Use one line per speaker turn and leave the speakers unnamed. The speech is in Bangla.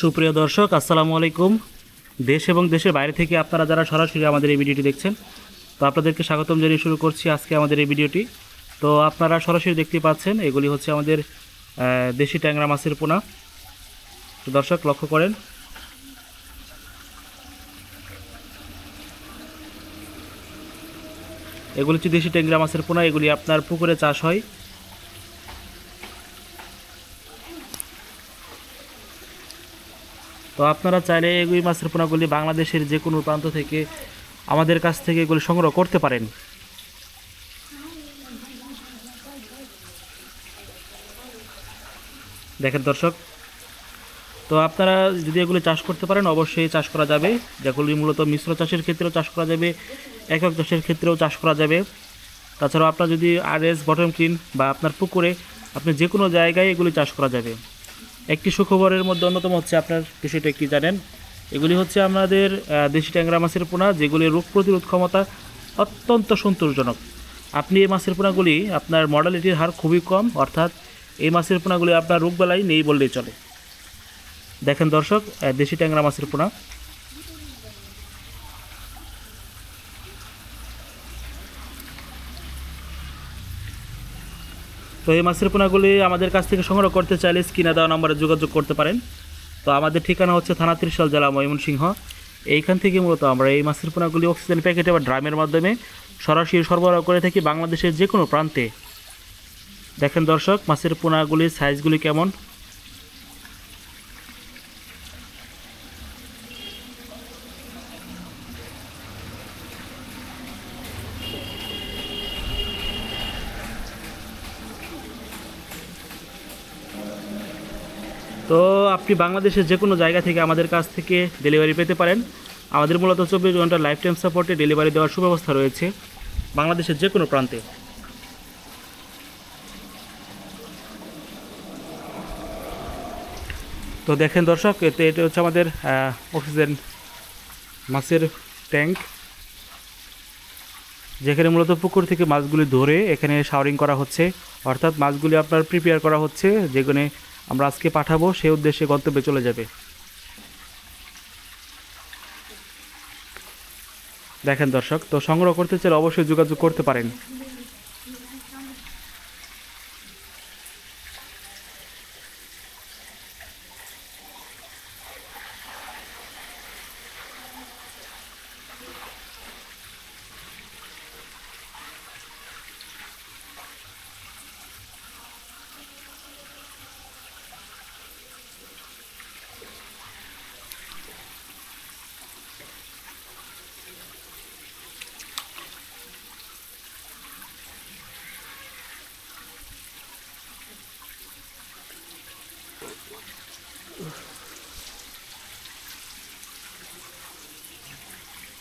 সুপ্রিয় দর্শক, আসসালামু আলাইকুম। দেশ এবং দেশের বাইরে থেকে আপনারা যারা সরাসরি আমাদের এই ভিডিওটি দেখছেন, তো আপনাদেরকে স্বাগতম জানিয়ে শুরু করছি আজকে আমাদের এই ভিডিওটি। তো আপনারা সরাসরি দেখতে পাচ্ছেন এগুলি হচ্ছে আমাদের দেশি ট্যাংরা মাছের পোনা। তো দর্শক লক্ষ্য করেন, এগুলি হচ্ছে দেশি ট্যাংরা মাছের পোনা। এগুলি আপনার পুকুরে চাষ হয়। তো আপনারা চাইলে এগুলি মাছের পোনাগুলি বাংলাদেশের যে কোনো প্রান্ত থেকে আমাদের কাছ থেকে এগুলি সংগ্রহ করতে পারেন। দেখেন দর্শক, তো আপনারা যদি এগুলি চাষ করতে পারেন অবশ্যই চাষ করা যাবে। যেগুলি মূলত মিশ্র চাষের ক্ষেত্রেও চাষ করা যাবে, একক চাষের ক্ষেত্রেও চাষ করা যাবে। তাছাড়াও আপনার যদি আরএস বটম ক্লিন বা আপনার পুকুরে আপনি যে কোনো জায়গায় এগুলি চাষ করা যাবে। একটি সুখবরের মধ্যে অন্যতম হচ্ছে, আপনার বিষয়টা কি জানেন, এগুলি হচ্ছে আমাদের দেশি ট্যাংরা মাছের পোনা, যেগুলির রোগ প্রতিরোধ ক্ষমতা অত্যন্ত সন্তোষজনক। আপনি এই মাছের পোনাগুলি আপনার মর্টালিটির হার খুবই কম, অর্থাৎ এই মাছের পোনাগুলি আপনার রোগবেলায় নেই বললেই চলে। দেখেন দর্শক, দেশি ট্যাংরা মাছের পোনা। তো এই মাছের পোনাগুলি আমাদের কাছ থেকে সংগ্রহ করতে চাইলে স্ক্রিনে দেওয়া নম্বরে যোগাযোগ করতে পারেন। তো আমাদের ঠিকানা হচ্ছে থানা ত্রিশাল, জেলা ময়মনসিংহ। এইখান থেকে মূলত আমরা এই মাছের পোনাগুলি অক্সিজেন প্যাকেটে বা ড্রামের মাধ্যমে সরাসরি সরবরাহ করে থাকি বাংলাদেশের যে কোনো প্রান্তে। দেখেন দর্শক, মাছের পোনাগুলির সাইজগুলি কেমন। তো আপনি বাংলাদেশের যে কোনো জায়গা থেকে আমাদের কাছ থেকে ডেলিভারি পেতে পারেন। আমাদের মূলত 24 ঘন্টা লাইফ টাইম সাপোর্টে ডেলিভারি দেওয়ার সুব্যবস্থা রয়েছে বাংলাদেশের যে কোনো প্রান্তে। তো দেখেন দর্শক, এটা হচ্ছে আমাদের অক্সিজেন মাছের ট্যাঙ্ক, যেখানে মূলত পুকুর থেকে মাছগুলি ধরে এখানে শাওয়ারিং করা হচ্ছে, অর্থাৎ মাছগুলি আপনার প্রিপেয়ার করা হচ্ছে, যেখানে আমরা আজকে পাঠাবো সেই উদ্দেশ্যে গন্তব্যে চলে যাবে। দেখেন দর্শক, তো সংগ্রহ করতে চাইলে অবশ্যই যোগাযোগ করতে পারেন।